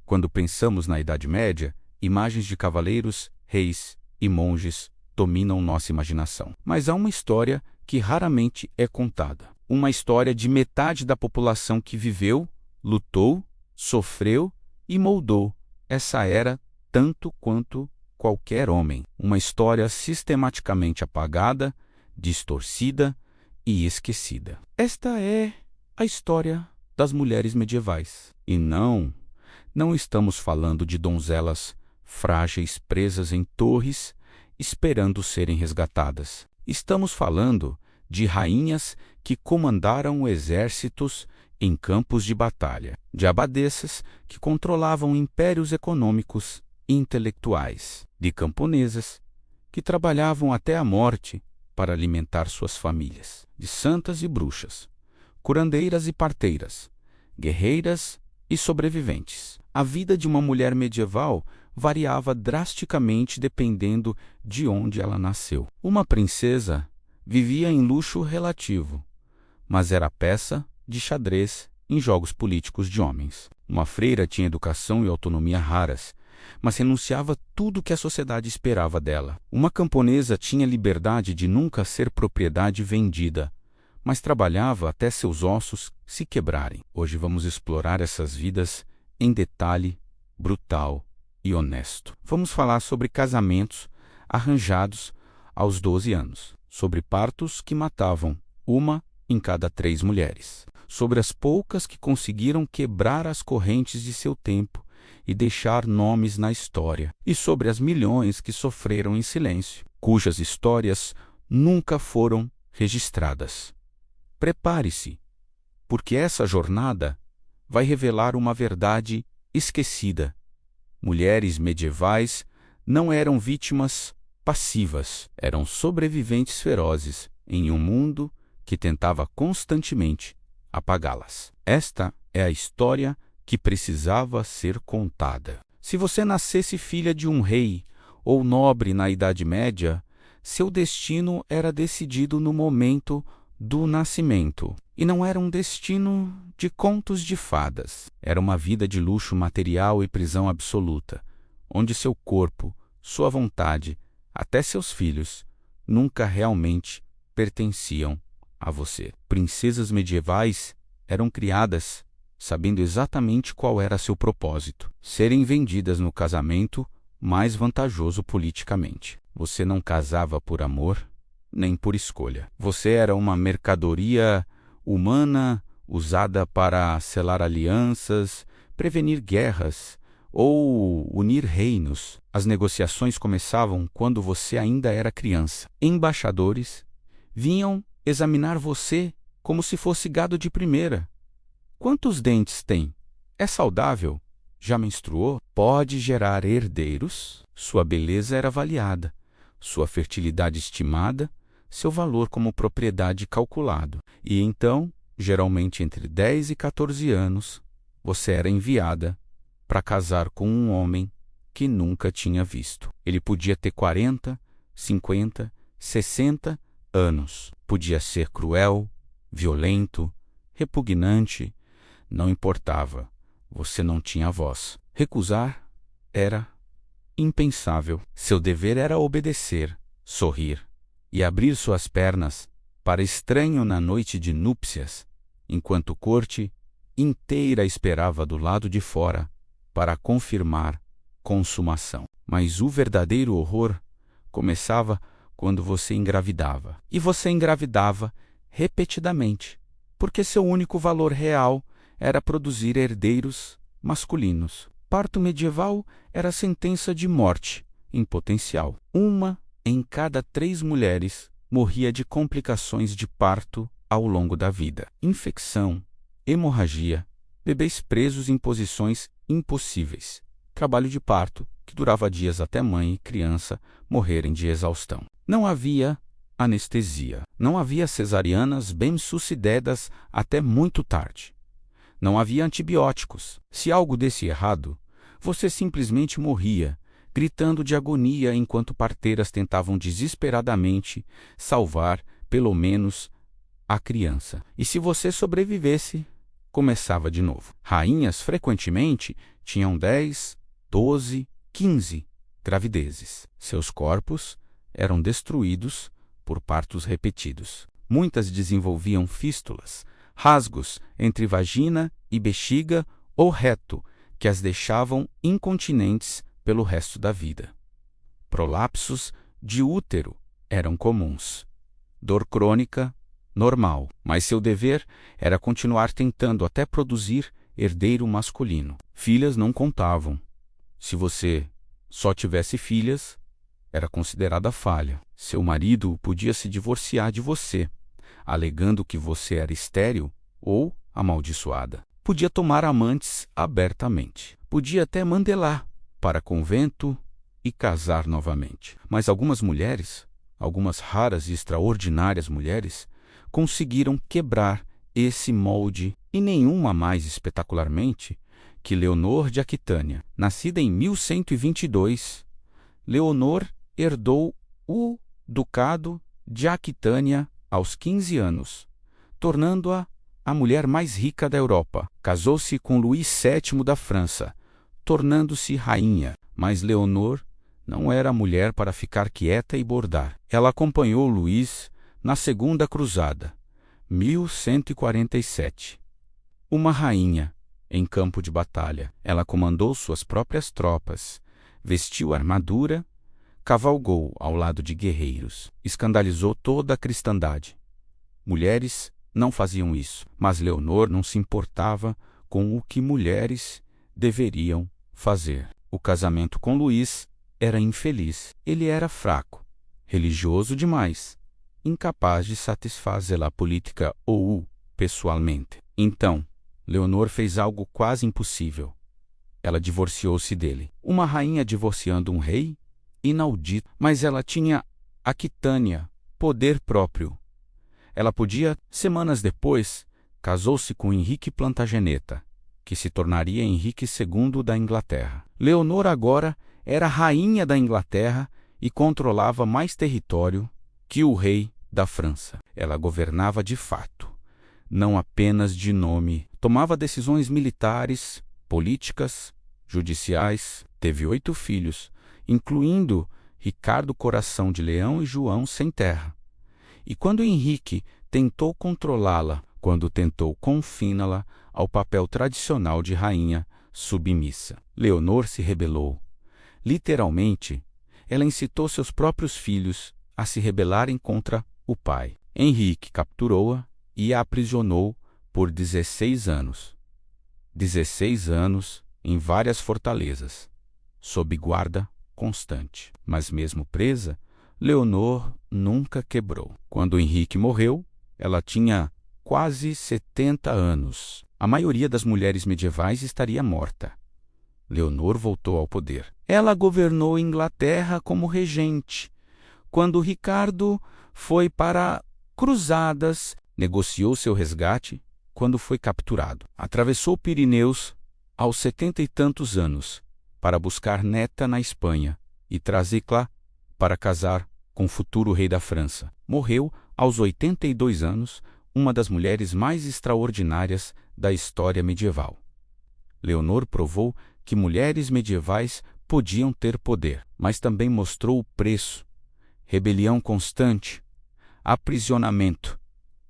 Quando pensamos na Idade Média, imagens de cavaleiros, reis e monges dominam nossa imaginação. Mas há uma história que raramente é contada. Uma história de metade da população que viveu, lutou, sofreu e moldou essa era tanto quanto qualquer homem. Uma história sistematicamente apagada, distorcida e esquecida. Esta é a história das mulheres medievais. E não estamos falando de donzelas frágeis presas em torres, esperando serem resgatadas. Estamos falando de rainhas que comandaram exércitos em campos de batalha, de abadesas que controlavam impérios econômicos e intelectuais, de camponesas que trabalhavam até a morte para alimentar suas famílias, de santas e bruxas, curandeiras e parteiras, guerreiras e sobreviventes. A vida de uma mulher medieval variava drasticamente dependendo de onde ela nasceu. Uma princesa vivia em luxo relativo, mas era peça de xadrez em jogos políticos de homens. Uma freira tinha educação e autonomia raras, mas renunciava tudo que a sociedade esperava dela. Uma camponesa tinha liberdade de nunca ser propriedade vendida, mas trabalhava até seus ossos se quebrarem. Hoje vamos explorar essas vidas em detalhe brutal e honesto. Vamos falar sobre casamentos arranjados aos 12 anos, sobre partos que matavam uma em cada 3 mulheres, sobre as poucas que conseguiram quebrar as correntes de seu tempo e deixar nomes na história, e sobre as milhões que sofreram em silêncio, cujas histórias nunca foram registradas. Prepare-se, porque essa jornada vai revelar uma verdade esquecida. Mulheres medievais não eram vítimas passivas, eram sobreviventes ferozes em um mundo que tentava constantemente apagá-las. Esta é a história que precisava ser contada. Se você nascesse filha de um rei ou nobre na Idade Média, seu destino era decidido no momento do nascimento. E não era um destino de contos de fadas. Era uma vida de luxo material e prisão absoluta, onde seu corpo, sua vontade, até seus filhos, nunca realmente pertenciam a você. Princesas medievais eram criadas sabendo exatamente qual era seu propósito: serem vendidas no casamento mais vantajoso politicamente. Você não casava por amor, nem por escolha. Você era uma mercadoria humana usada para selar alianças, prevenir guerras ou unir reinos. As negociações começavam quando você ainda era criança. Embaixadores vinham examinar você como se fosse gado de primeira. Quantos dentes tem? É saudável? Já menstruou? Pode gerar herdeiros? Sua beleza era avaliada, sua fertilidade estimada, seu valor como propriedade calculado. E então, geralmente entre 10 e 14 anos, você era enviada para casar com um homem que nunca tinha visto. Ele podia ter 40, 50, 60 anos. Podia ser cruel, violento, repugnante, não importava. Você não tinha voz. Recusar era impensável. Seu dever era obedecer, sorrir e abrir suas pernas para estranho na noite de núpcias, enquanto corte inteira esperava do lado de fora para confirmar consumação. Mas o verdadeiro horror começava quando você engravidava. E você engravidava repetidamente, porque seu único valor real era produzir herdeiros masculinos. Parto medieval era sentença de morte em potencial. 1 em cada 3 mulheres morria de complicações de parto ao longo da vida. Infecção, hemorragia, bebês presos em posições impossíveis, trabalho de parto que durava dias até mãe e criança morrerem de exaustão. Não havia anestesia. Não havia cesarianas bem-sucedidas até muito tarde. Não havia antibióticos. Se algo desse errado, você simplesmente morria, gritando de agonia enquanto parteiras tentavam desesperadamente salvar, pelo menos, a criança. E se você sobrevivesse, começava de novo. Rainhas frequentemente tinham 10, 12, 15 gravidezes. Seus corpos eram destruídos por partos repetidos. Muitas desenvolviam fístulas, rasgos entre vagina e bexiga ou reto, que as deixavam incontinentes pelo resto da vida. Prolapsos de útero eram comuns. Dor crônica, normal, mas seu dever era continuar tentando até produzir herdeiro masculino. Filhas não contavam. Se você só tivesse filhas, era considerada falha. Seu marido podia se divorciar de você, alegando que você era estéril ou amaldiçoada. Podia tomar amantes abertamente. Podia até mandá-la para convento e casar novamente. Mas algumas mulheres, algumas raras e extraordinárias mulheres, conseguiram quebrar esse molde, e nenhuma mais espetacularmente que Leonor de Aquitânia. Nascida em 1122, Leonor herdou o Ducado de Aquitânia aos 15 anos, tornando-a a mulher mais rica da Europa. Casou-se com Luís VII da França, tornando-se rainha, mas Leonor não era mulher para ficar quieta e bordar. Ela acompanhou Luís na Segunda Cruzada, 1147. Uma rainha em campo de batalha. Ela comandou suas próprias tropas, vestiu armadura, cavalgou ao lado de guerreiros, escandalizou toda a cristandade. Mulheres não faziam isso, mas Leonor não se importava com o que mulheres deveriam fazer. O casamento com Luís era infeliz. Ele era fraco, religioso demais, incapaz de satisfazê-la política ou pessoalmente. Então, Leonor fez algo quase impossível. Ela divorciou-se dele. Uma rainha divorciando um rei? Inaudito. Mas ela tinha Aquitânia, poder próprio. Ela podia, semanas depois, casou-se com Henrique Plantageneta, que se tornaria Henrique II da Inglaterra. Leonor agora era rainha da Inglaterra e controlava mais território que o rei da França. Ela governava de fato, não apenas de nome. Tomava decisões militares, políticas, judiciais. Teve 8 filhos, incluindo Ricardo Coração de Leão e João Sem Terra. E quando Henrique tentou controlá-la, quando tentou confiná-la ao papel tradicional de rainha submissa, Leonor se rebelou. Literalmente, ela incitou seus próprios filhos a se rebelarem contra o pai. Henrique capturou-a e a aprisionou por 16 anos. 16 anos em várias fortalezas, sob guarda constante. Mas mesmo presa, Leonor nunca quebrou. Quando Henrique morreu, ela tinha quase 70 anos. A maioria das mulheres medievais estaria morta. Leonor voltou ao poder. Ela governou Inglaterra como regente. Quando Ricardo foi para cruzadas, negociou seu resgate quando foi capturado. Atravessou Pirineus aos 70 e tantos anos para buscar neta na Espanha e trazê-la para casar com o futuro rei da França. Morreu aos 82 anos, uma das mulheres mais extraordinárias da história medieval. Leonor provou que mulheres medievais podiam ter poder, mas também mostrou o preço: rebelião constante, aprisionamento,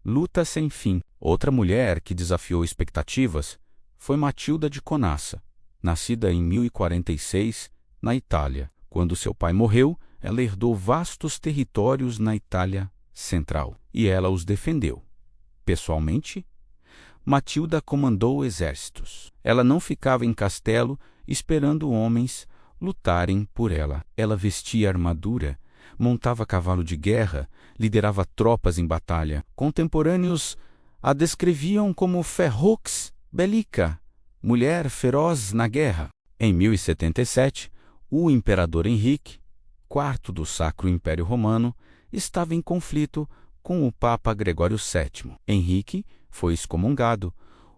luta sem fim. Outra mulher que desafiou expectativas foi Matilda de Conassa, nascida em 1046, na Itália. Quando seu pai morreu, ela herdou vastos territórios na Itália central, e ela os defendeu. Pessoalmente, Matilda comandou exércitos. Ela não ficava em castelo esperando homens lutarem por ela. Ela vestia armadura, montava cavalo de guerra, liderava tropas em batalha. Contemporâneos a descreviam como ferox bellica, mulher feroz na guerra. Em 1077, o imperador Henrique IV do Sacro Império Romano estava em conflito com o Papa Gregório VII. Henrique foi excomungado,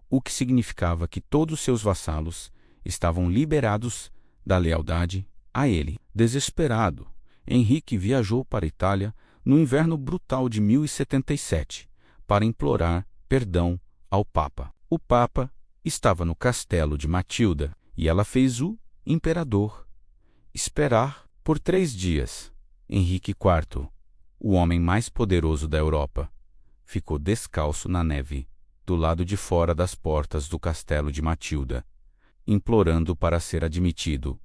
o que significava que todos seus vassalos estavam liberados da lealdade a ele. Desesperado, Henrique viajou para a Itália no inverno brutal de 1077 para implorar perdão ao Papa. O Papa estava no castelo de Matilda e ela fez o imperador esperar por 3 dias. Henrique IV, o homem mais poderoso da Europa, ficou descalço na neve, do lado de fora das portas do castelo de Matilda, implorando para ser admitido.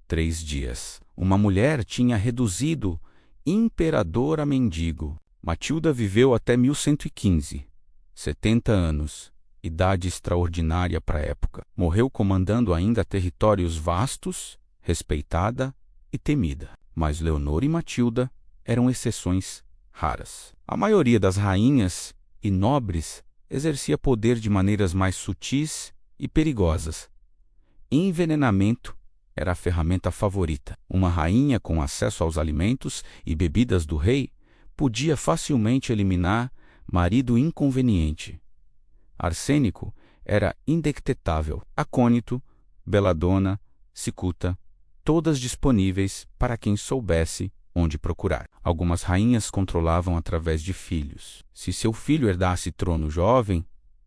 3 dias. Uma mulher tinha reduzido imperador a mendigo. Matilda viveu até 1115, 70 anos, idade extraordinária para a época. Morreu comandando ainda territórios vastos, respeitada e temida. Mas Leonor e Matilda eram exceções raras. A maioria das rainhas e nobres exercia poder de maneiras mais sutis e perigosas. Envenenamento era a ferramenta favorita. Uma rainha com acesso aos alimentos e bebidas do rei podia facilmente eliminar marido inconveniente. Arsênico era indetectável. Acônito, beladona, cicuta, todas disponíveis para quem soubesse onde procurar. Algumas rainhas controlavam através de filhos. Se seu filho herdasse trono jovem,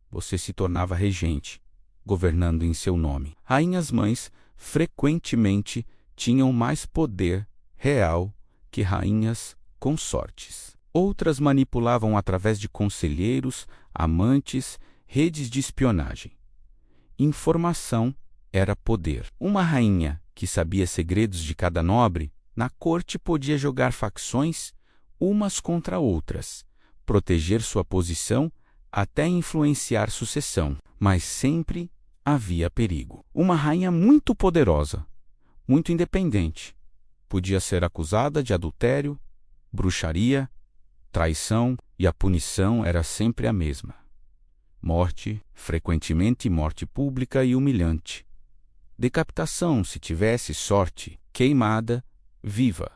você se tornava regente, governando em seu nome. Rainhas-mães frequentemente tinham mais poder real que rainhas consortes. Outras manipulavam através de conselheiros, amantes, redes de espionagem. Informação era poder. Uma rainha que sabia segredos de cada nobre, na corte podia jogar facções umas contra outras, proteger sua posição até influenciar sucessão, mas sempre havia perigo. Uma rainha muito poderosa, muito independente, podia ser acusada de adultério, bruxaria, traição, e a punição era sempre a mesma: morte, frequentemente morte pública e humilhante. Decapitação se tivesse sorte, queimada, viva.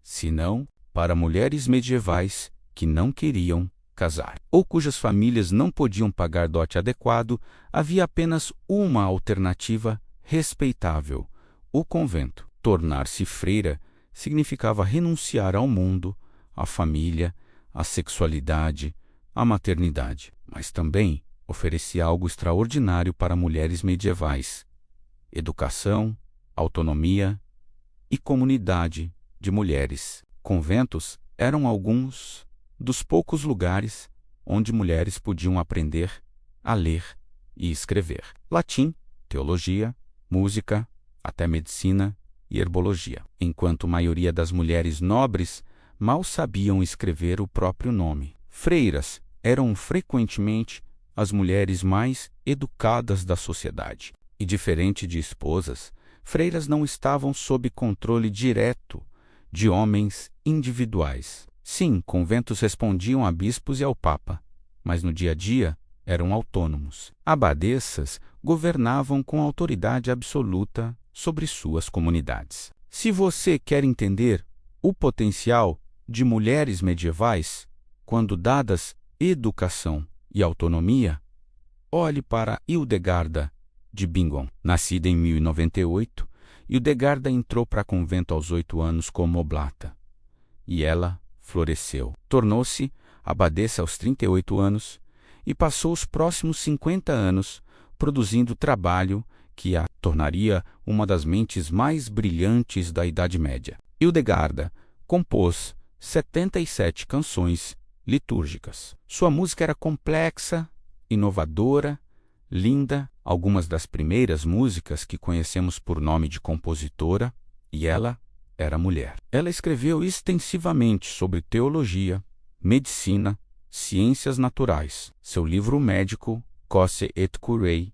Se não, para mulheres medievais que não queriam casar, ou cujas famílias não podiam pagar dote adequado, havia apenas uma alternativa respeitável: o convento. Tornar-se freira significava renunciar ao mundo, à família, à sexualidade, à maternidade, mas também oferecia algo extraordinário para mulheres medievais: educação, autonomia e comunidade de mulheres. Conventos eram alguns dos poucos lugares onde mulheres podiam aprender a ler e escrever latim, teologia, música, até medicina e herbologia, enquanto a maioria das mulheres nobres mal sabiam escrever o próprio nome. Freiras eram frequentemente as mulheres mais educadas da sociedade. E diferente de esposas, freiras não estavam sob controle direto de homens individuais. Sim, conventos respondiam a bispos e ao papa, mas no dia a dia eram autônomos. Abadesas governavam com autoridade absoluta sobre suas comunidades. Se você quer entender o potencial de mulheres medievais, quando dadas educação e autonomia, olhe para Hildegarda de Bingen. Nascida em 1098, Hildegarda entrou para convento aos 8 anos como oblata, e ela floresceu. Tornou-se abadesa aos 38 anos e passou os próximos 50 anos produzindo trabalho que a tornaria uma das mentes mais brilhantes da Idade Média. Hildegarda compôs 77 canções litúrgicas. Sua música era complexa, inovadora, linda. Algumas das primeiras músicas que conhecemos por nome de compositora, e ela era mulher. Ela escreveu extensivamente sobre teologia, medicina, ciências naturais. Seu livro médico, Cose et Curei,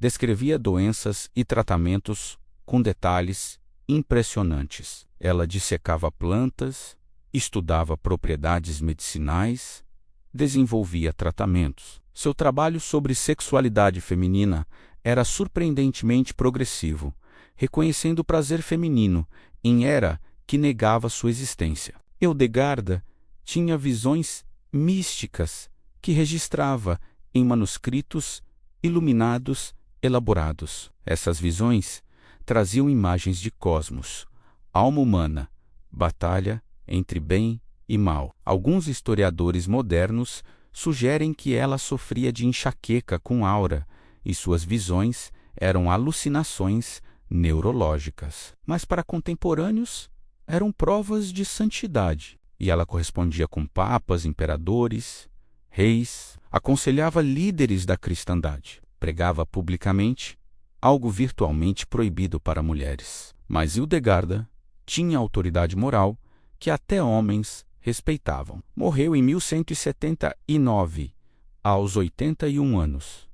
descrevia doenças e tratamentos com detalhes impressionantes. Ela dissecava plantas, estudava propriedades medicinais, desenvolvia tratamentos. Seu trabalho sobre sexualidade feminina era surpreendentemente progressivo, reconhecendo o prazer feminino em era que negava sua existência. Hildegarda tinha visões místicas que registrava em manuscritos iluminados elaborados. Essas visões traziam imagens de cosmos, alma humana, batalha entre bem e mal. Alguns historiadores modernos sugerem que ela sofria de enxaqueca com aura e suas visões eram alucinações neurológicas, mas para contemporâneos eram provas de santidade. E ela correspondia com papas, imperadores, reis, aconselhava líderes da cristandade, pregava publicamente, algo virtualmente proibido para mulheres. Mas Hildegarda tinha autoridade moral que até homens respeitavam. Morreu em 1179, aos 81 anos.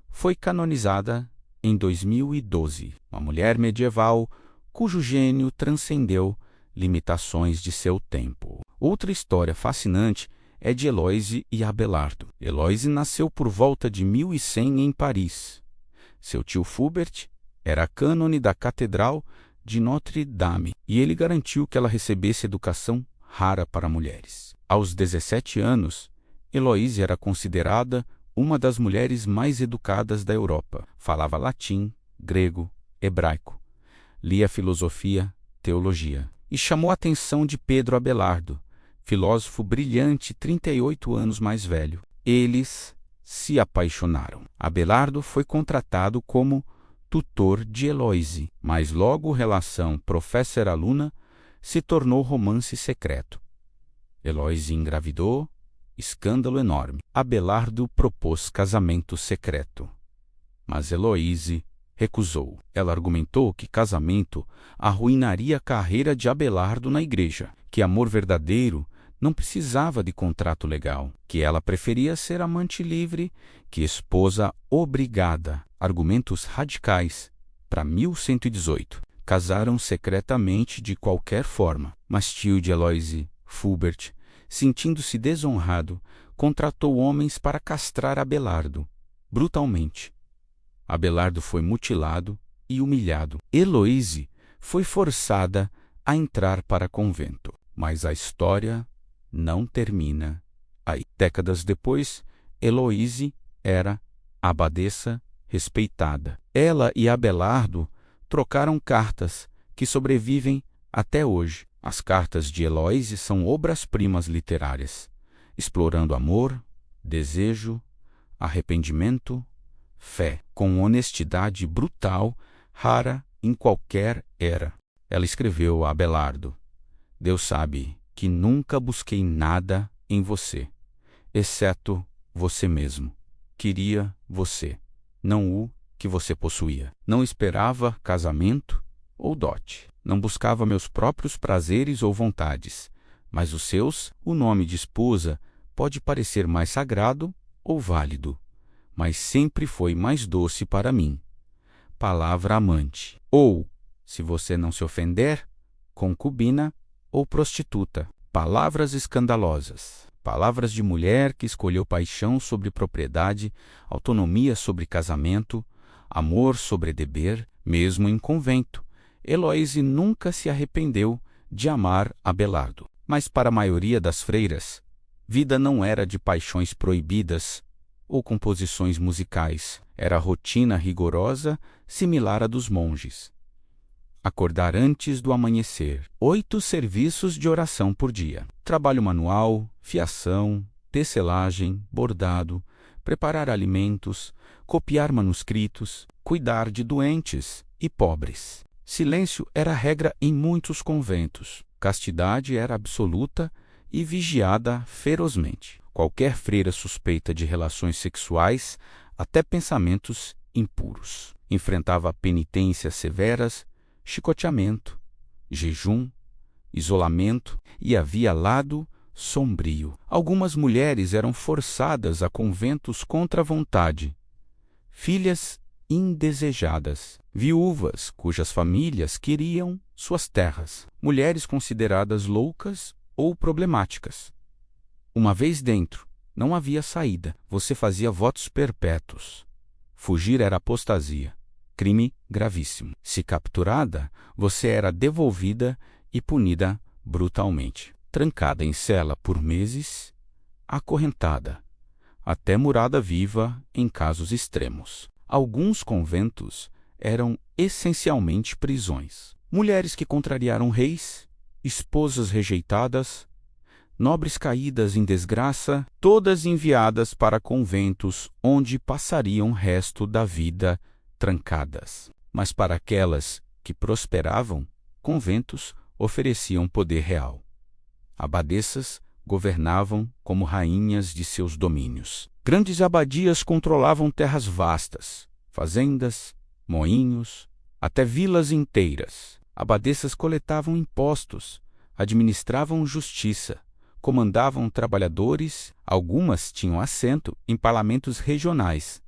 Foi canonizada em 2012, uma mulher medieval cujo gênio transcendeu limitações de seu tempo. Outra história fascinante é de Heloïse e Abelardo. Heloïse nasceu por volta de 1100 em Paris. Seu tio Fulbert era cânone da Catedral de Notre-Dame e ele garantiu que ela recebesse educação rara para mulheres. Aos 17 anos, Heloïse era considerada uma das mulheres mais educadas da Europa. Falava latim, grego, hebraico. Lia filosofia, teologia. E chamou a atenção de Pedro Abelardo, filósofo brilhante 38 anos mais velho. Eles se apaixonaram. Abelardo foi contratado como tutor de Heloïse, mas logo relação professor-aluna se tornou romance secreto. Heloïse engravidou, escândalo enorme. Abelardo propôs casamento secreto, mas Heloïse recusou. Ela argumentou que casamento arruinaria a carreira de Abelardo na igreja, que amor verdadeiro não precisava de contrato legal, que ela preferia ser amante livre que esposa obrigada. Argumentos radicais. Para 1118, casaram secretamente de qualquer forma, mas tio de Heloïse, Fulbert, sentindo-se desonrado, contratou homens para castrar Abelardo, brutalmente. Abelardo foi mutilado e humilhado. Heloïse foi forçada a entrar para convento. Mas a história não termina aí. Décadas depois, Heloïse era abadesa respeitada. Ela e Abelardo trocaram cartas que sobrevivem até hoje. As cartas de Heloïse são obras-primas literárias, explorando amor, desejo, arrependimento, fé, com honestidade brutal, rara em qualquer era. Ela escreveu a Abelardo: Deus sabe que nunca busquei nada em você, exceto você mesmo. Queria você, não o que você possuía. Não esperava casamento ou dote. Não buscava meus próprios prazeres ou vontades, mas os seus. O nome de esposa pode parecer mais sagrado ou válido, mas sempre foi mais doce para mim. Palavra amante. Ou, se você não se ofender, concubina ou prostituta. Palavras escandalosas. Palavras de mulher que escolheu paixão sobre propriedade, autonomia sobre casamento, amor sobre dever, mesmo em convento. Heloïse nunca se arrependeu de amar Abelardo. Mas para a maioria das freiras, vida não era de paixões proibidas ou composições musicais. Era rotina rigorosa, similar à dos monges. Acordar antes do amanhecer. 8 serviços de oração por dia. Trabalho manual, fiação, tecelagem, bordado, preparar alimentos, copiar manuscritos, cuidar de doentes e pobres. Silêncio era regra em muitos conventos. Castidade era absoluta e vigiada ferozmente. Qualquer freira suspeita de relações sexuais, até pensamentos impuros. Enfrentava penitências severas, chicoteamento, jejum, isolamento e havia lado sombrio. Algumas mulheres eram forçadas a conventos contra a vontade. Filhas indesejadas, viúvas cujas famílias queriam suas terras, mulheres consideradas loucas ou problemáticas. Uma vez dentro, não havia saída. Você fazia votos perpétuos. Fugir era apostasia, crime gravíssimo. Se capturada, você era devolvida e punida brutalmente. Trancada em cela por meses, acorrentada, até murada viva em casos extremos. Alguns conventos eram essencialmente prisões. Mulheres que contrariaram reis, esposas rejeitadas, nobres caídas em desgraça, todas enviadas para conventos onde passariam o resto da vida trancadas. Mas para aquelas que prosperavam, conventos ofereciam poder real. Abadesas governavam como rainhas de seus domínios. Grandes abadias controlavam terras vastas, fazendas, moinhos, até vilas inteiras. Abadesas coletavam impostos, administravam justiça, comandavam trabalhadores, algumas tinham assento em parlamentos regionais,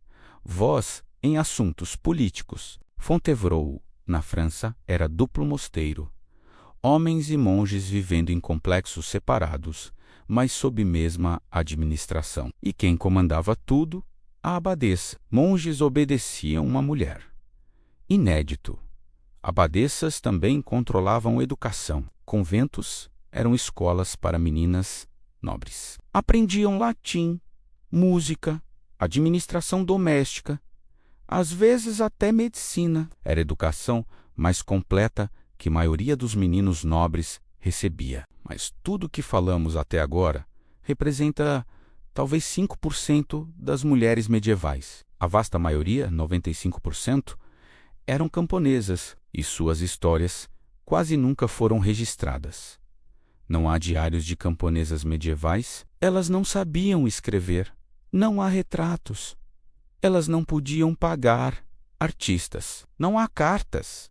voz em assuntos políticos. Fontevraud, na França, era duplo mosteiro. Homens e monges vivendo em complexos separados, mas sob mesma administração. E quem comandava tudo? A abadesa. Monges obedeciam uma mulher. Inédito. Abadesas também controlavam educação. Conventos eram escolas para meninas nobres. Aprendiam latim, música, administração doméstica, às vezes até medicina. Era educação mais completa que a maioria dos meninos nobres recebia. Mas tudo o que falamos até agora representa talvez 5% das mulheres medievais. A vasta maioria, 95%, eram camponesas e suas histórias quase nunca foram registradas. Não há diários de camponesas medievais. Elas não sabiam escrever. Não há retratos. Elas não podiam pagar artistas. Não há cartas,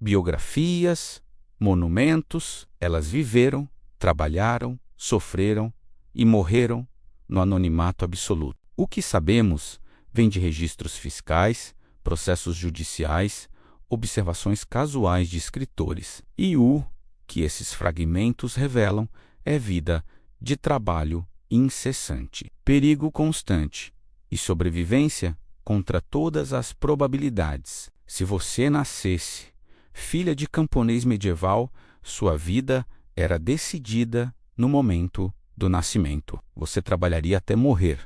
biografias, monumentos. Elas viveram, trabalharam, sofreram e morreram no anonimato absoluto. O que sabemos vem de registros fiscais, processos judiciais, observações casuais de escritores. E o que esses fragmentos revelam é vida de trabalho incessante, perigo constante e sobrevivência contra todas as probabilidades. Se você nascesse filha de camponês medieval, sua vida era decidida no momento do nascimento. Você trabalharia até morrer.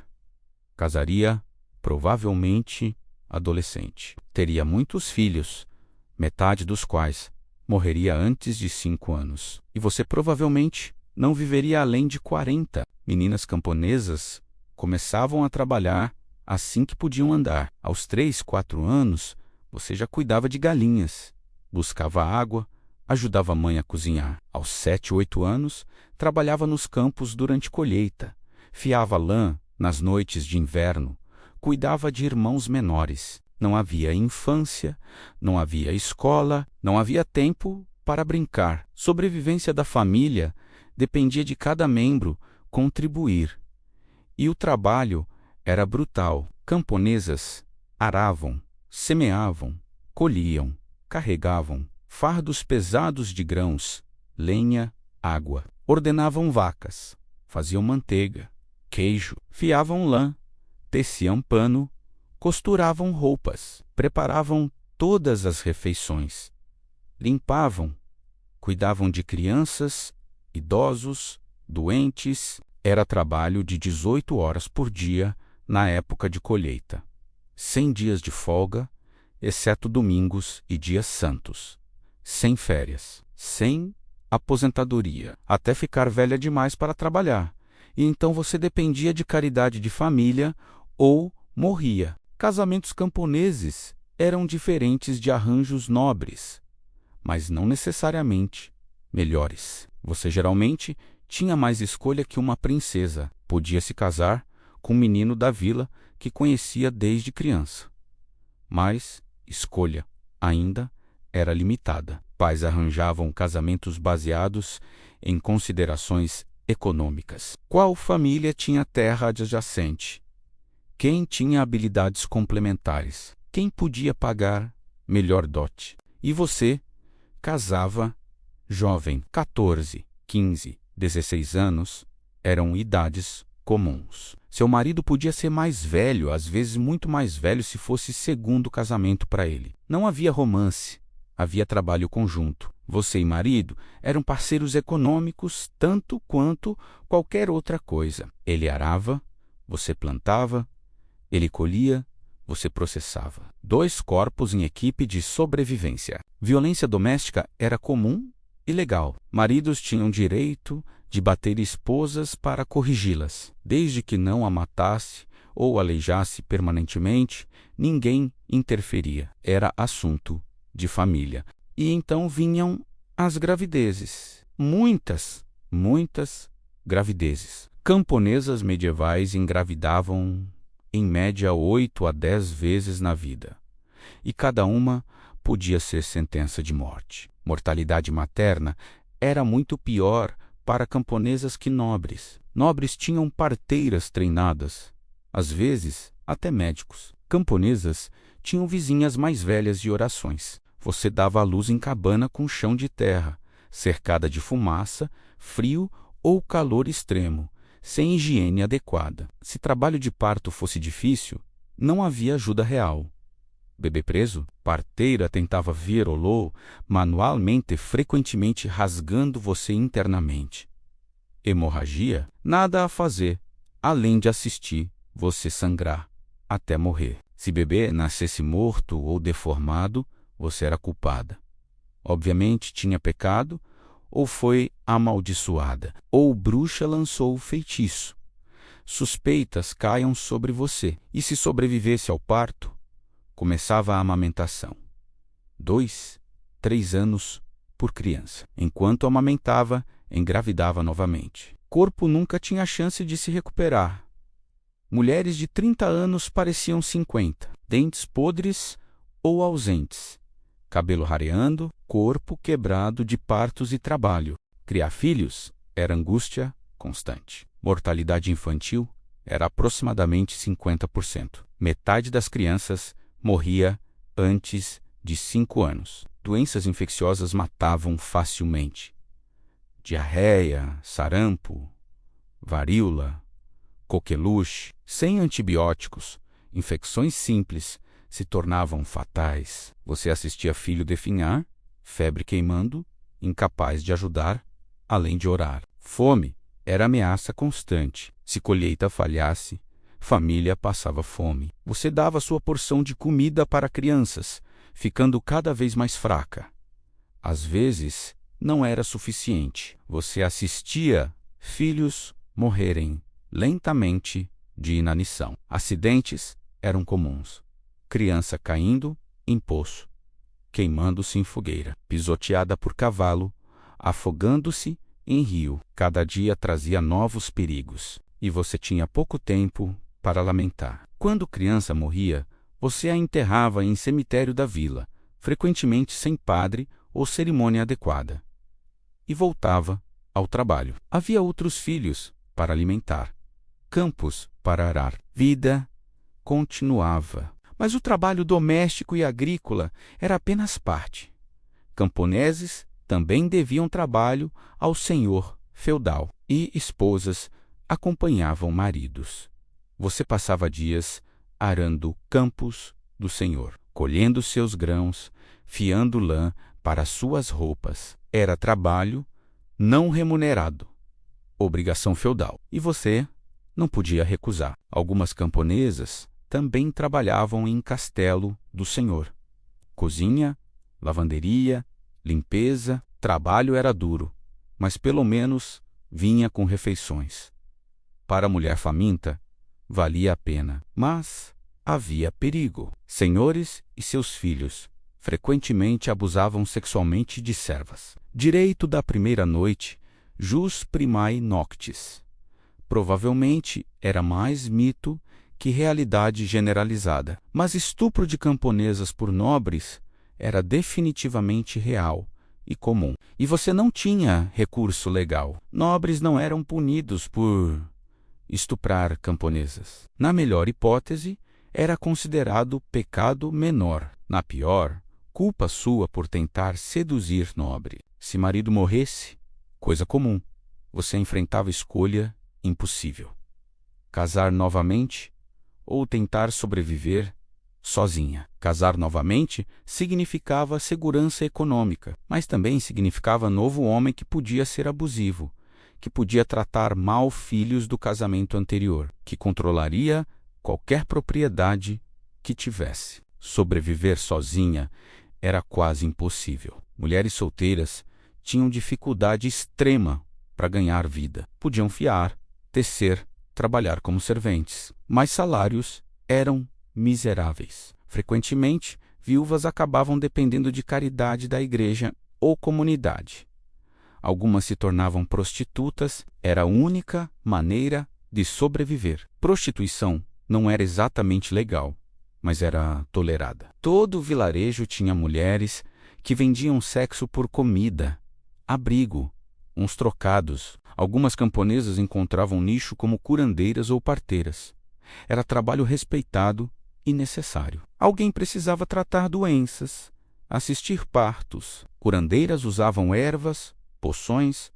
Casaria, provavelmente adolescente. Teria muitos filhos, metade dos quais morreria antes de 5 anos. E você provavelmente não viveria além de 40. Meninas camponesas começavam a trabalhar assim que podiam andar. Aos 3, 4 anos, você já cuidava de galinhas, buscava água, ajudava a mãe a cozinhar. Aos 7, 8 anos, trabalhava nos campos durante colheita, fiava lã nas noites de inverno, cuidava de irmãos menores. Não havia infância, não havia escola, não havia tempo para brincar. Sobrevivência da família dependia de cada membro contribuir. E o trabalho era brutal. Camponesas aravam, semeavam, colhiam, carregavam fardos pesados de grãos, lenha, água. Ordenavam vacas, faziam manteiga, queijo, fiavam lã, teciam pano, costuravam roupas, preparavam todas as refeições, limpavam, cuidavam de crianças, idosos, doentes. Era trabalho de 18 horas por dia na época de colheita, 100 dias de folga, exceto domingos e dias santos, sem férias, sem aposentadoria, até ficar velha demais para trabalhar, e então você dependia de caridade de família ou morria. Casamentos camponeses eram diferentes de arranjos nobres, mas não necessariamente melhores. Você geralmente tinha mais escolha que uma princesa. Podia se casar com um menino da vila que conhecia desde criança. Mas escolha ainda era limitada. Pais arranjavam casamentos baseados em considerações econômicas. Qual família tinha terra adjacente? Quem tinha habilidades complementares? Quem podia pagar melhor dote? E você casava jovem. 14, 15, 16 anos eram idades comuns. Seu marido podia ser mais velho, às vezes muito mais velho se fosse segundo casamento para ele. Não havia romance, havia trabalho conjunto. Você e marido eram parceiros econômicos tanto quanto qualquer outra coisa. Ele arava, você plantava, ele colhia, você processava. 2 corpos em equipe de sobrevivência. Violência doméstica era comum e legal. Maridos tinham direito de bater esposas para corrigi-las, desde que não a matasse ou aleijasse permanentemente, ninguém interferia. Era assunto de família. E então vinham as gravidezes. Muitas gravidezes. Camponesas medievais engravidavam em média 8 a 10 vezes na vida. E cada uma podia ser sentença de morte. Mortalidade materna era muito pior para camponesas que nobres. Nobres tinham parteiras treinadas, às vezes até médicos. Camponesas tinham vizinhas mais velhas de orações. Você dava à luz em cabana com chão de terra, cercada de fumaça, frio ou calor extremo, sem higiene adequada. Se trabalho de parto fosse difícil, não havia ajuda real. Bebê preso, parteira tentava virolô manualmente, frequentemente rasgando você internamente. Hemorragia, nada a fazer, além de assistir você sangrar até morrer. Se bebê nascesse morto ou deformado, você era culpada. Obviamente tinha pecado, ou foi amaldiçoada, ou bruxa lançou o feitiço. Suspeitas caiam sobre você, e se sobrevivesse ao parto, começava a amamentação. 2, 3 anos por criança. Enquanto amamentava, engravidava novamente. Corpo nunca tinha chance de se recuperar. Mulheres de 30 anos pareciam 50, dentes podres ou ausentes, cabelo rareando, corpo quebrado de partos e trabalho. Criar filhos era angústia constante. Mortalidade infantil era aproximadamente 50%. Metade das crianças morria antes de 5 anos. Doenças infecciosas matavam facilmente. Diarreia, sarampo, varíola, coqueluche. Sem antibióticos, infecções simples se tornavam fatais. Você assistia filho definhar, febre queimando, incapaz de ajudar, além de orar. Fome era ameaça constante. Se colheita falhasse, família passava fome. Você dava sua porção de comida para crianças, ficando cada vez mais fraca. Às vezes, não era suficiente. Você assistia filhos morrerem lentamente de inanição. Acidentes eram comuns. Criança caindo em poço, queimando-se em fogueira, pisoteada por cavalo, afogando-se em rio. Cada dia trazia novos perigos, e você tinha pouco tempo para lamentar. Quando criança morria, você a enterrava em cemitério da vila, frequentemente sem padre ou cerimônia adequada, e voltava ao trabalho. Havia outros filhos para alimentar, campos para arar. Vida continuava. Mas o trabalho doméstico e agrícola era apenas parte. Camponeses também deviam trabalho ao senhor feudal, e esposas acompanhavam maridos. Você passava dias arando campos do senhor, colhendo seus grãos, fiando lã para suas roupas. Era trabalho não remunerado, obrigação feudal, e você não podia recusar. Algumas camponesas também trabalhavam em castelo do senhor. Cozinha, lavanderia, limpeza. Trabalho era duro, mas pelo menos vinha com refeições. Para a mulher faminta, valia a pena, mas havia perigo. Senhores e seus filhos frequentemente abusavam sexualmente de servas. Direito da primeira noite, jus primae noctis. Provavelmente era mais mito que realidade generalizada, mas estupro de camponesas por nobres era definitivamente real e comum. E você não tinha recurso legal. Nobres não eram punidos por estuprar camponesas. Na melhor hipótese, era considerado pecado menor. Na pior, culpa sua por tentar seduzir nobre. Se marido morresse, coisa comum, você enfrentava escolha impossível: casar novamente ou tentar sobreviver sozinha. Casar novamente significava segurança econômica, mas também significava novo homem que podia ser abusivo, que podia tratar mal filhos do casamento anterior, que controlaria qualquer propriedade que tivesse. Sobreviver sozinha era quase impossível. Mulheres solteiras tinham dificuldade extrema para ganhar vida. Podiam fiar, tecer, trabalhar como serventes, mas salários eram miseráveis. Frequentemente, viúvas acabavam dependendo de caridade da igreja ou comunidade. Algumas se tornavam prostitutas, era a única maneira de sobreviver. Prostituição não era exatamente legal, mas era tolerada. Todo o vilarejo tinha mulheres que vendiam sexo por comida, abrigo, uns trocados. Algumas camponesas encontravam nicho como curandeiras ou parteiras. Era trabalho respeitado e necessário. Alguém precisava tratar doenças, assistir partos. Curandeiras usavam ervas, poções,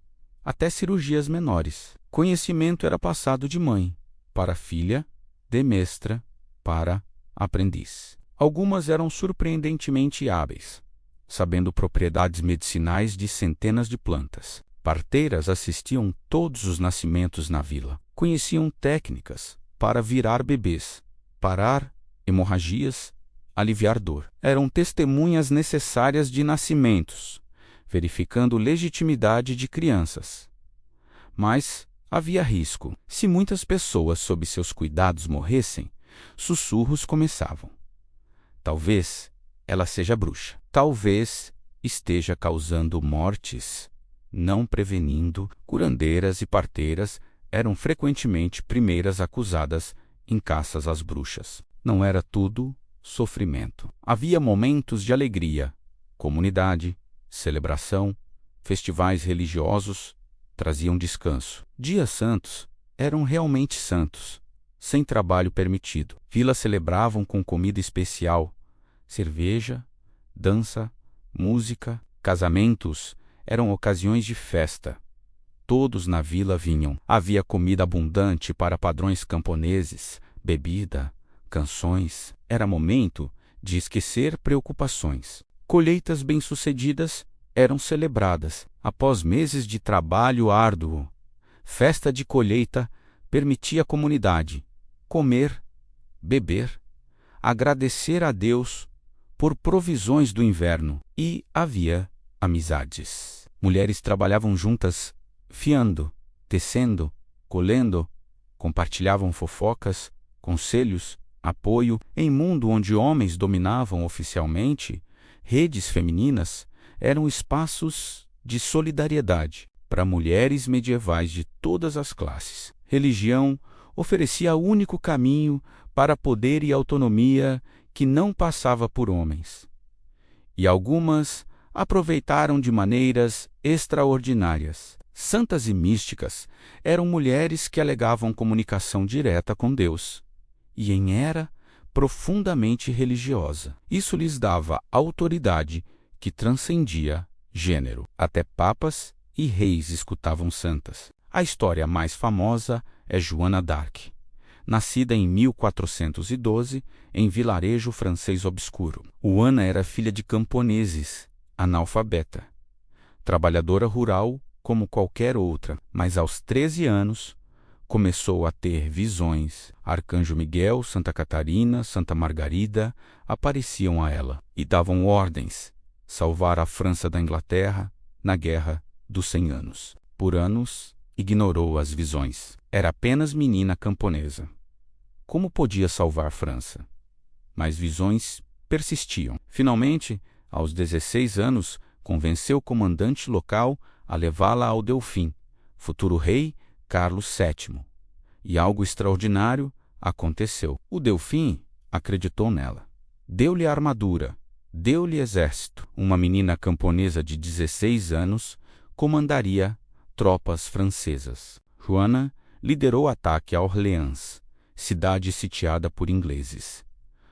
até cirurgias menores. Conhecimento era passado de mãe para filha, de mestra para aprendiz. Algumas eram surpreendentemente hábeis, sabendo propriedades medicinais de centenas de plantas. Parteiras assistiam todos os nascimentos na vila. Conheciam técnicas para virar bebês, parar hemorragias, aliviar dor. Eram testemunhas necessárias de nascimentos, verificando legitimidade de crianças. Mas havia risco. Se muitas pessoas sob seus cuidados morressem, sussurros começavam. Talvez ela seja bruxa. Talvez esteja causando mortes, não prevenindo. Curandeiras e parteiras eram frequentemente primeiras acusadas em caças às bruxas. Não era tudo sofrimento. Havia momentos de alegria, comunidade, celebração, festivais religiosos traziam descanso. Dias santos eram realmente santos, sem trabalho permitido. Vilas celebravam com comida especial, cerveja, dança, música. Casamentos eram ocasiões de festa. Todos na vila vinham. Havia comida abundante para padrões camponeses, bebida, canções. Era momento de esquecer preocupações. Colheitas bem-sucedidas eram celebradas após meses de trabalho árduo. Festa de colheita permitia à comunidade comer, beber, agradecer a Deus por provisões do inverno. E havia amizades. Mulheres trabalhavam juntas, fiando, tecendo, colhendo, compartilhavam fofocas, conselhos, apoio. Em mundo onde homens dominavam oficialmente, redes femininas eram espaços de solidariedade para mulheres medievais de todas as classes. Religião oferecia o único caminho para poder e autonomia que não passava por homens. E algumas aproveitaram de maneiras extraordinárias. Santas e místicas eram mulheres que alegavam comunicação direta com Deus e em era profundamente religiosa. Isso lhes dava autoridade que transcendia gênero. Até papas e reis escutavam santas. A história mais famosa é Joana d'Arc, nascida em 1412 em vilarejo francês obscuro. Joana era filha de camponeses, analfabeta, trabalhadora rural como qualquer outra, mas aos 13 anos começou a ter visões. Arcanjo Miguel, Santa Catarina, Santa Margarida apareciam a ela e davam ordens: salvar a França da Inglaterra na Guerra dos 100 Anos. Por anos, ignorou as visões. Era apenas menina camponesa. Como podia salvar a França? Mas visões persistiam. Finalmente, aos 16 anos, convenceu o comandante local a levá-la ao Delfim, futuro rei Carlos VII. E algo extraordinário aconteceu. O Delfim acreditou nela. Deu-lhe armadura, deu-lhe exército. Uma menina camponesa de 16 anos comandaria tropas francesas. Joana liderou o ataque a Orleans, cidade sitiada por ingleses.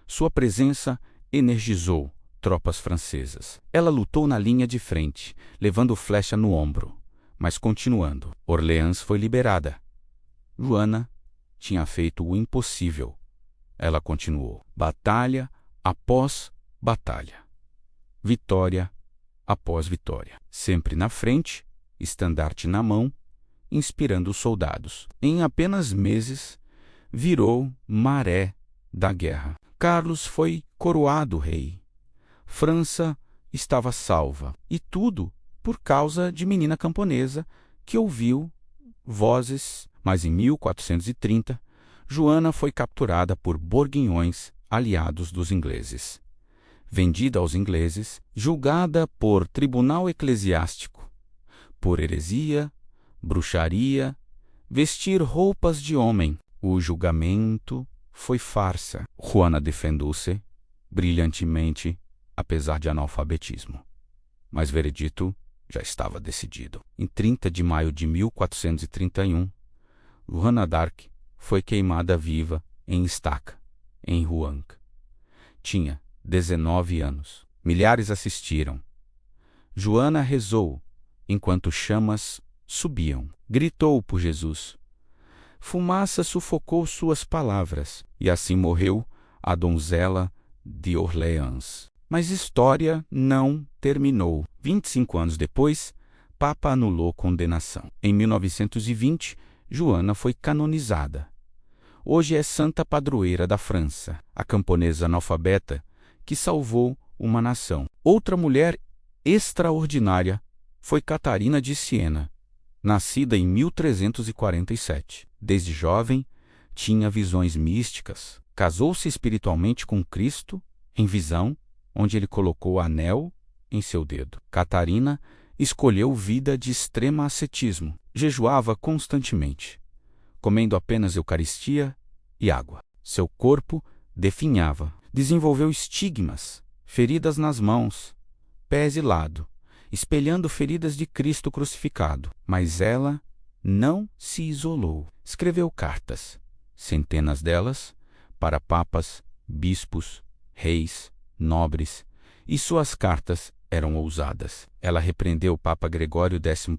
Sua presença energizou tropas francesas. Ela lutou na linha de frente, levando flecha no ombro, mas continuando. Orleans foi liberada. Joana tinha feito o impossível. Ela continuou. Batalha após batalha. Vitória após vitória. Sempre na frente, estandarte na mão, inspirando os soldados. Em apenas meses, virou maré da guerra. Carlos foi coroado rei. França estava salva. E tudo por causa de menina camponesa que ouviu vozes. Mas em 1430, Joana foi capturada por borguinhões aliados dos ingleses. Vendida aos ingleses, julgada por tribunal eclesiástico, por heresia, bruxaria, vestir roupas de homem. O julgamento foi farsa. Juana defendeu-se brilhantemente, apesar de analfabetismo. Mas o veredito já estava decidido. Em 30 de maio de 1431, Joana d'Arc foi queimada viva em estaca, em Rouen. Tinha 19 anos. Milhares assistiram. Joana rezou enquanto chamas subiam. Gritou por Jesus. Fumaça sufocou suas palavras, e assim morreu a donzela de Orleans. Mas história não terminou. 25 anos depois, Papa anulou condenação. Em 1920, Joana foi canonizada. Hoje é santa padroeira da França, a camponesa analfabeta que salvou uma nação. Outra mulher extraordinária foi Catarina de Siena, nascida em 1347. Desde jovem, tinha visões místicas. Casou-se espiritualmente com Cristo, em visão, onde ele colocou o anel em seu dedo. Catarina escolheu vida de extremo ascetismo. Jejuava constantemente, comendo apenas Eucaristia e água. Seu corpo definhava. Desenvolveu estigmas, feridas nas mãos, pés e lado, espelhando feridas de Cristo crucificado. Mas ela não se isolou. Escreveu cartas, centenas delas, para papas, bispos, reis, nobres, e suas cartas eram ousadas. Ela repreendeu o Papa Gregório XI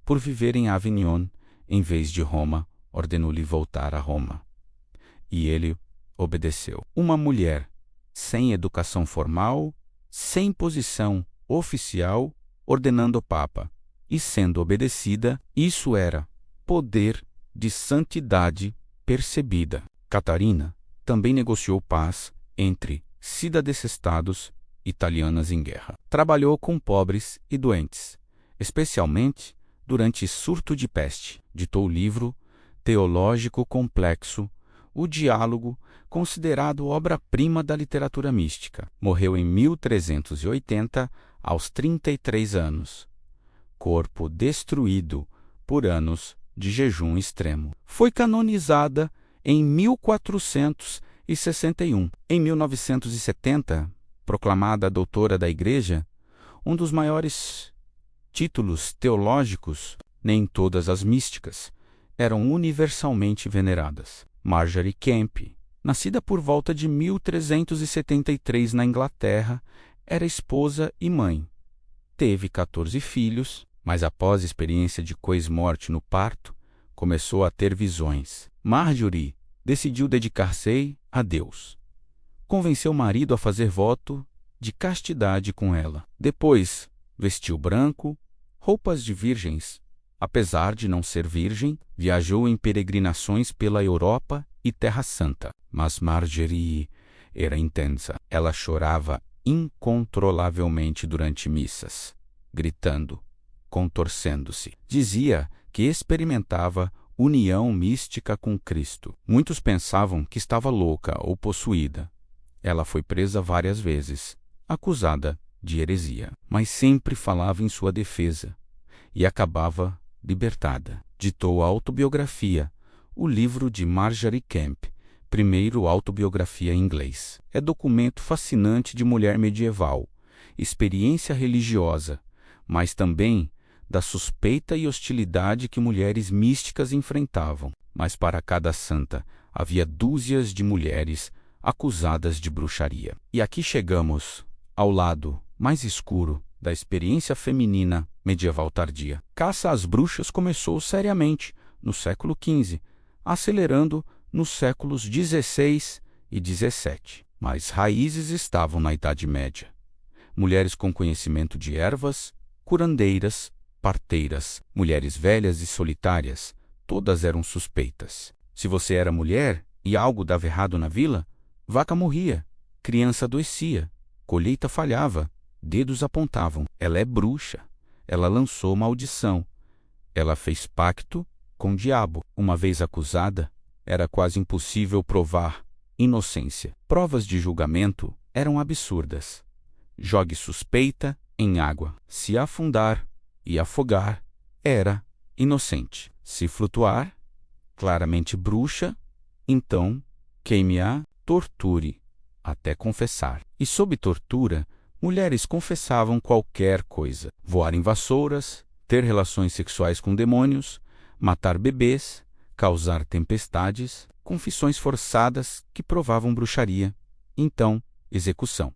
por viver em Avignon em vez de Roma, ordenou-lhe voltar a Roma. E ele obedeceu. Uma mulher sem educação formal, sem posição oficial, ordenando o Papa e sendo obedecida, isso era poder de santidade percebida. Catarina também negociou paz entre cidades-estados italianas em guerra. Trabalhou com pobres e doentes, especialmente durante surto de peste. Ditou o livro teológico complexo, O Diálogo, considerado obra-prima da literatura mística. Morreu em 1380, aos 33 anos. Corpo destruído por anos de jejum extremo. Foi canonizada em 1461. Em 1970, proclamada doutora da Igreja, um dos maiores títulos teológicos, nem todas as místicas eram universalmente veneradas. Marjorie Kemp, nascida por volta de 1373 na Inglaterra, era esposa e mãe. Teve 14 filhos, mas após a experiência de cois-morte no parto, começou a ter visões. Marjorie decidiu dedicar-se a Deus. Convenceu o marido a fazer voto de castidade com ela. Depois, vestiu branco, roupas de virgens. Apesar de não ser virgem, viajou em peregrinações pela Europa e Terra Santa. Mas Marjorie era intensa. Ela chorava incontrolavelmente durante missas, gritando, contorcendo-se. Dizia que experimentava união mística com Cristo. Muitos pensavam que estava louca ou possuída. Ela foi presa várias vezes, acusada de heresia, mas sempre falava em sua defesa e acabava libertada. Ditou a autobiografia, o livro de Marjorie Kemp, primeiro autobiografia em inglês. É documento fascinante de mulher medieval, experiência religiosa, mas também da suspeita e hostilidade que mulheres místicas enfrentavam. Mas para cada santa havia dúzias de mulheres acusadas de bruxaria. E aqui chegamos ao lado mais escuro da experiência feminina medieval tardia. Caça às bruxas começou seriamente no século XV, acelerando nos séculos XVI e XVII. Mas raízes estavam na Idade Média. Mulheres com conhecimento de ervas, curandeiras, parteiras, mulheres velhas e solitárias, todas eram suspeitas. Se você era mulher e algo dava errado na vila, vaca morria, criança adoecia, colheita falhava, dedos apontavam. Ela é bruxa. Ela lançou maldição. Ela fez pacto com o diabo. Uma vez acusada, era quase impossível provar inocência. Provas de julgamento eram absurdas. Jogue suspeita em água. Se afundar e afogar, era inocente. Se flutuar, claramente bruxa, então queime-a, torture, até confessar. E sob tortura, mulheres confessavam qualquer coisa: voar em vassouras, ter relações sexuais com demônios, matar bebês, causar tempestades, confissões forçadas que provavam bruxaria. Então, execução.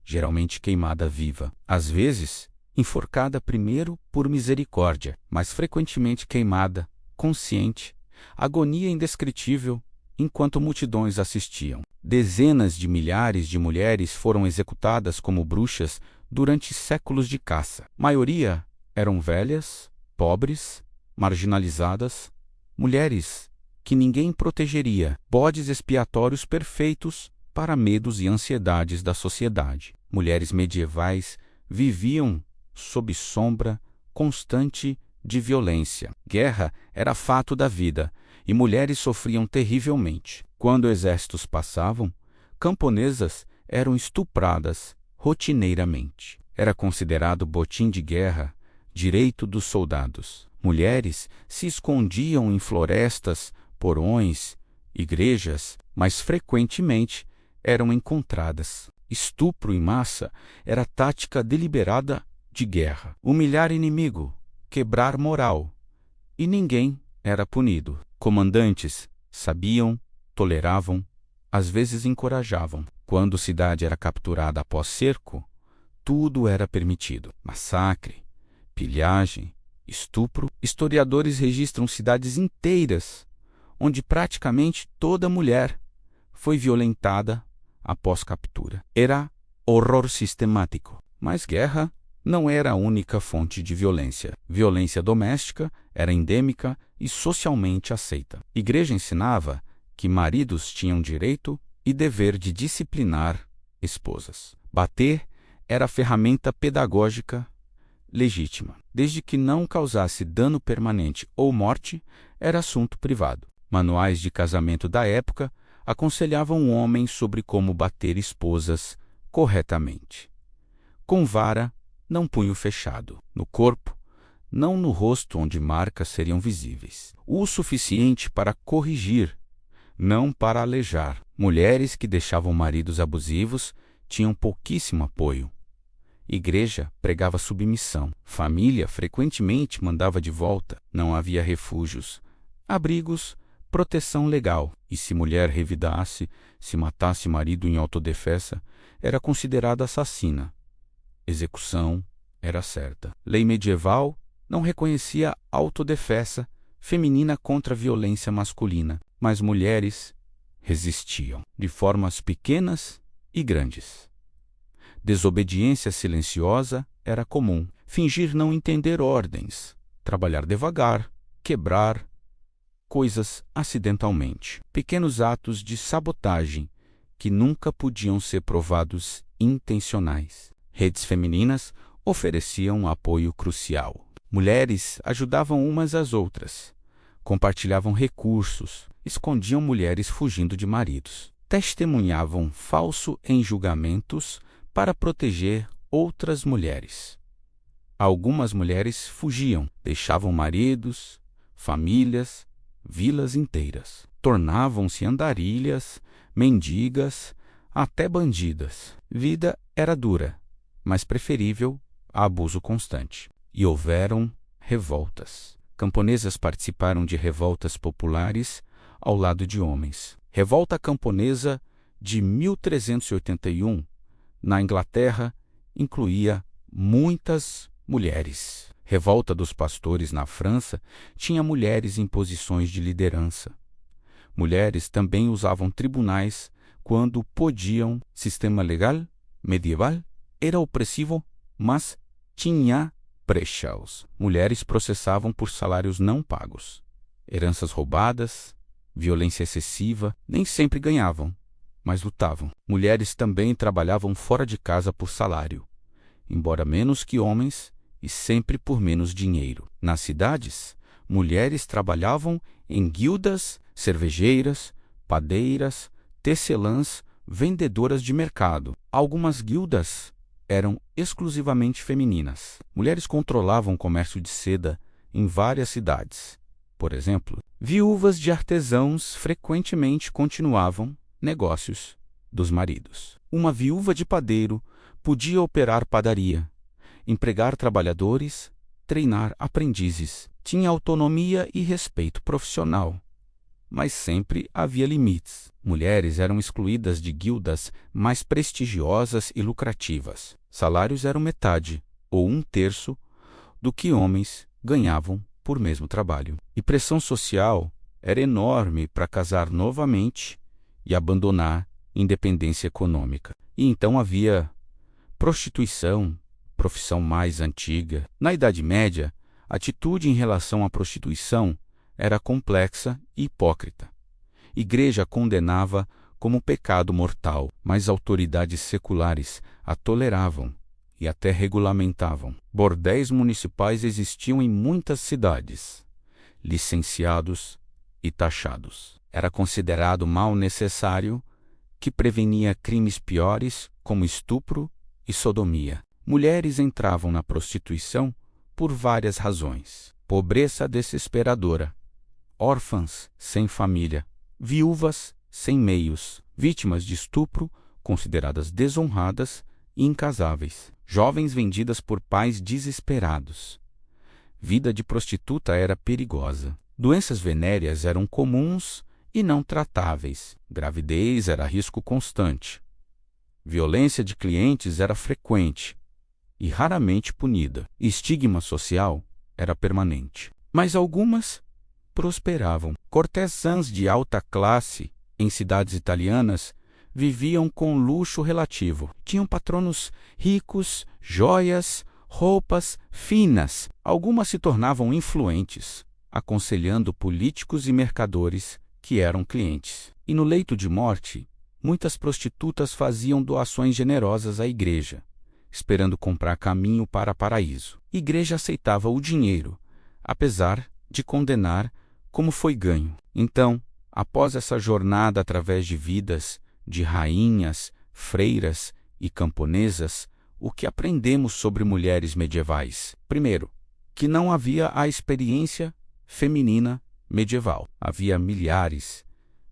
Geralmente queimada viva. Às vezes, enforcada primeiro por misericórdia, mas frequentemente queimada, consciente, agonia indescritível, enquanto multidões assistiam. Dezenas de milhares de mulheres foram executadas como bruxas durante séculos de caça. Maioria eram velhas, pobres, marginalizadas, mulheres que ninguém protegeria, bodes expiatórios perfeitos para medos e ansiedades da sociedade. Mulheres medievais viviam sob sombra constante de violência. Guerra era fato da vida, e mulheres sofriam terrivelmente. Quando exércitos passavam, camponesas eram estupradas rotineiramente. Era considerado botim de guerra, direito dos soldados. Mulheres se escondiam em florestas, porões, igrejas, mas frequentemente eram encontradas. Estupro em massa era tática deliberada de guerra. Humilhar inimigo, quebrar moral, e ninguém era punido. Comandantes sabiam, toleravam, às vezes encorajavam. Quando cidade era capturada após cerco, tudo era permitido. Massacre, pilhagem, estupro. Historiadores registram cidades inteiras onde praticamente toda mulher foi violentada após captura. Era horror sistemático. Mas guerra não era a única fonte de violência. Violência doméstica era endêmica e socialmente aceita. A igreja ensinava que maridos tinham direito e dever de disciplinar esposas. Bater era ferramenta pedagógica legítima. Desde que não causasse dano permanente ou morte, era assunto privado. Manuais de casamento da época aconselhavam o homem sobre como bater esposas corretamente. Com vara, não punho fechado. No corpo, não no rosto onde marcas seriam visíveis. O suficiente para corrigir, não para alejar. Mulheres que deixavam maridos abusivos tinham pouquíssimo apoio. Igreja pregava submissão. Família frequentemente mandava de volta. Não havia refúgios, abrigos, proteção legal. E se mulher revidasse, se matasse marido em autodefesa, era considerada assassina. Execução era certa. Lei medieval não reconhecia autodefesa feminina contra a violência masculina, mas mulheres resistiam, de formas pequenas e grandes. Desobediência silenciosa era comum. Fingir não entender ordens, trabalhar devagar, quebrar coisas acidentalmente. Pequenos atos de sabotagem que nunca podiam ser provados intencionais. Redes femininas ofereciam um apoio crucial. Mulheres ajudavam umas às outras, compartilhavam recursos, escondiam mulheres fugindo de maridos, testemunhavam falso em julgamentos para proteger outras mulheres. Algumas mulheres fugiam, deixavam maridos, famílias, vilas inteiras. Tornavam-se andarilhas, mendigas, até bandidas. Vida era dura, mas preferível a abuso constante. E houveram revoltas. Camponesas participaram de revoltas populares ao lado de homens. Revolta camponesa de 1381, na Inglaterra, incluía muitas mulheres. Revolta dos pastores na França tinha mulheres em posições de liderança. Mulheres também usavam tribunais quando podiam. Sistema legal medieval era opressivo, mas tinha brechas. Mulheres processavam por salários não pagos. Heranças roubadas, violência excessiva, nem sempre ganhavam, mas lutavam. Mulheres também trabalhavam fora de casa por salário, embora menos que homens e sempre por menos dinheiro. Nas cidades, mulheres trabalhavam em guildas, cervejeiras, padeiras, tecelãs, vendedoras de mercado. Algumas guildas eram exclusivamente femininas. Mulheres controlavam o comércio de seda em várias cidades. Por exemplo, viúvas de artesãos frequentemente continuavam negócios dos maridos. Uma viúva de padeiro podia operar padaria, empregar trabalhadores, treinar aprendizes. Tinha autonomia e respeito profissional, mas sempre havia limites. Mulheres eram excluídas de guildas mais prestigiosas e lucrativas. Salários eram metade ou um terço do que homens ganhavam por mesmo trabalho. E pressão social era enorme para casar novamente e abandonar independência econômica. E então havia prostituição, profissão mais antiga. Na Idade Média, a atitude em relação à prostituição era complexa e hipócrita. A Igreja a condenava como pecado mortal, mas autoridades seculares a toleravam e até regulamentavam. Bordéis municipais existiam em muitas cidades, licenciados e taxados. Era considerado mal necessário que prevenia crimes piores como estupro e sodomia. Mulheres entravam na prostituição por várias razões: pobreza desesperadora, órfãs sem família, viúvas sem meios, vítimas de estupro consideradas desonradas e incasáveis, jovens vendidas por pais desesperados. Vida de prostituta era perigosa. Doenças venéreas eram comuns e não tratáveis. Gravidez era risco constante. Violência de clientes era frequente e raramente punida. Estigma social era permanente. Mas algumas prosperavam. Cortesãs de alta classe em cidades italianas viviam com luxo relativo. Tinham patronos ricos, joias, roupas finas. Algumas se tornavam influentes, aconselhando políticos e mercadores que eram clientes. E no leito de morte, muitas prostitutas faziam doações generosas à igreja, esperando comprar caminho para o paraíso. A igreja aceitava o dinheiro, apesar de condenar como foi ganho. Então, após essa jornada através de vidas de rainhas, freiras e camponesas, o que aprendemos sobre mulheres medievais? Primeiro, que não havia a experiência feminina medieval. Havia milhares.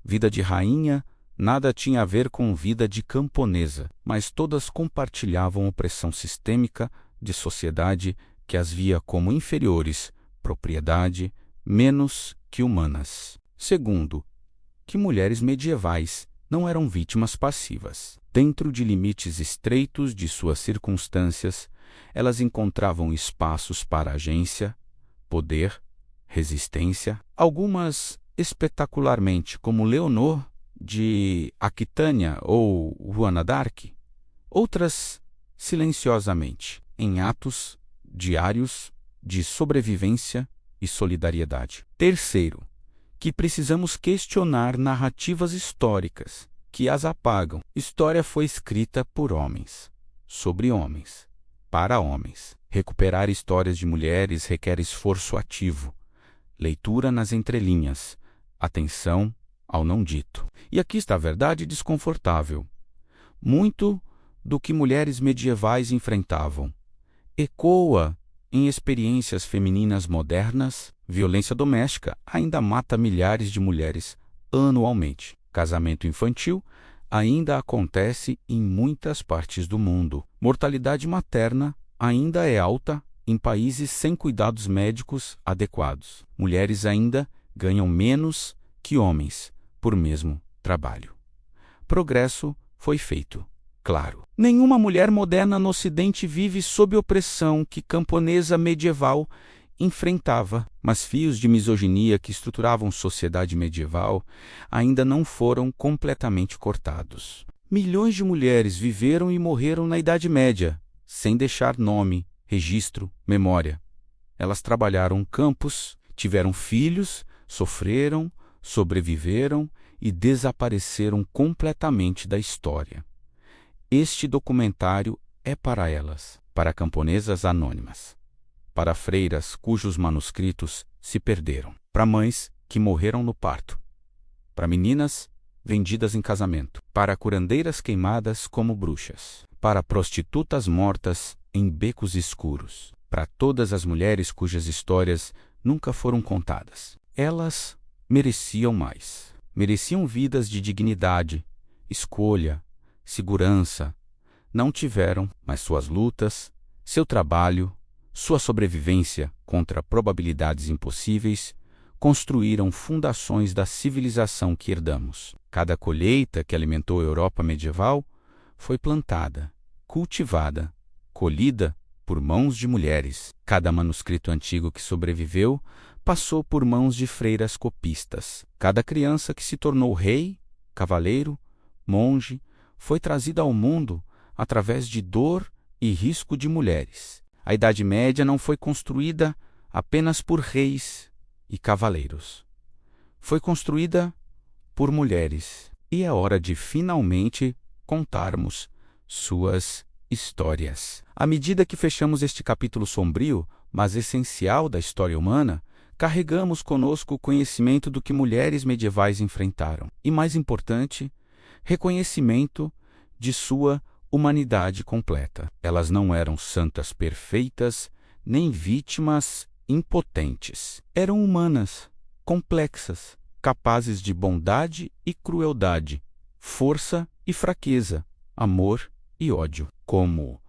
Vida de rainha nada tinha a ver com vida de camponesa, mas todas compartilhavam opressão sistêmica de sociedade que as via como inferiores, propriedade, menos que humanas. Segundo, que mulheres medievais não eram vítimas passivas. Dentro de limites estreitos de suas circunstâncias, elas encontravam espaços para agência, poder, resistência. Algumas espetacularmente, como Leonor de Aquitânia ou Joana d'Arc, outras silenciosamente, em atos diários de sobrevivência e solidariedade. Terceiro, que precisamos questionar narrativas históricas que as apagam. História foi escrita por homens, sobre homens, para homens. Recuperar histórias de mulheres requer esforço ativo, leitura nas entrelinhas, atenção ao não dito. E aqui está a verdade desconfortável. Muito do que mulheres medievais enfrentavam ecoa em experiências femininas modernas. Violência doméstica ainda mata milhares de mulheres anualmente. Casamento infantil ainda acontece em muitas partes do mundo. Mortalidade materna ainda é alta em países sem cuidados médicos adequados. Mulheres ainda ganham menos que homens por mesmo trabalho. Progresso foi feito, claro. Nenhuma mulher moderna no Ocidente vive sob opressão que camponesa medieval enfrentava, mas fios de misoginia que estruturavam sociedade medieval ainda não foram completamente cortados. Milhões de mulheres viveram e morreram na Idade Média, sem deixar nome, registro, memória. Elas trabalharam campos, tiveram filhos, sofreram, sobreviveram e desapareceram completamente da história. Este documentário é para elas, para camponesas anônimas, para freiras cujos manuscritos se perderam, para mães que morreram no parto, para meninas vendidas em casamento, para curandeiras queimadas como bruxas, para prostitutas mortas em becos escuros, para todas as mulheres cujas histórias nunca foram contadas. Elas mereciam mais. Mereciam vidas de dignidade, escolha, segurança. Não tiveram, mas suas lutas, seu trabalho, sua sobrevivência contra probabilidades impossíveis construíram fundações da civilização que herdamos. Cada colheita que alimentou a Europa medieval foi plantada, cultivada, colhida por mãos de mulheres. Cada manuscrito antigo que sobreviveu passou por mãos de freiras copistas. Cada criança que se tornou rei, cavaleiro, monge, foi trazida ao mundo através de dor e risco de mulheres. A Idade Média não foi construída apenas por reis e cavaleiros. Foi construída por mulheres. E é hora de finalmente contarmos suas histórias. À medida que fechamos este capítulo sombrio, mas essencial da história humana, carregamos conosco o conhecimento do que mulheres medievais enfrentaram. E, mais importante, reconhecimento de sua humanidade completa. Elas não eram santas perfeitas, nem vítimas impotentes. Eram humanas, complexas, capazes de bondade e crueldade, força e fraqueza, amor e ódio, como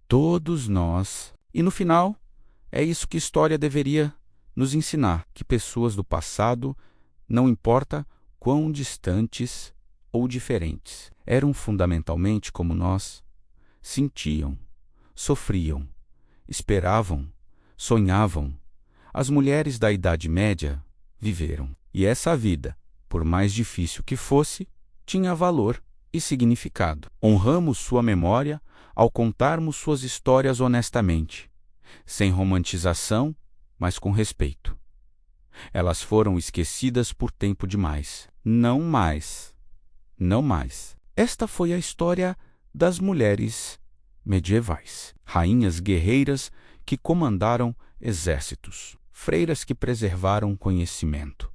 todos nós. E no final, é isso que a história deveria nos ensinar, que pessoas do passado, não importa quão distantes ou diferentes, eram fundamentalmente como nós, sentiam, sofriam, esperavam, sonhavam. As mulheres da Idade Média viveram. E essa vida, por mais difícil que fosse, tinha valor e significado. Honramos sua memória ao contarmos suas histórias honestamente, sem romantização, mas com respeito. Elas foram esquecidas por tempo demais. Não mais. Não mais. Esta foi a história das mulheres medievais. Rainhas guerreiras que comandaram exércitos. Freiras que preservaram conhecimento.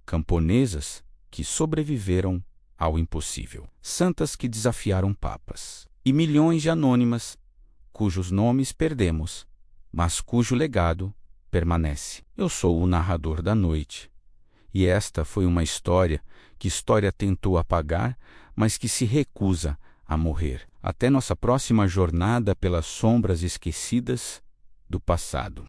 Camponesas que sobreviveram ao impossível. Santas que desafiaram papas. E milhões de anônimas, cujos nomes perdemos, mas cujo legado permanece. Eu sou o narrador da noite. E esta foi uma história que história tentou apagar, mas que se recusa a morrer. Até nossa próxima jornada pelas sombras esquecidas do passado.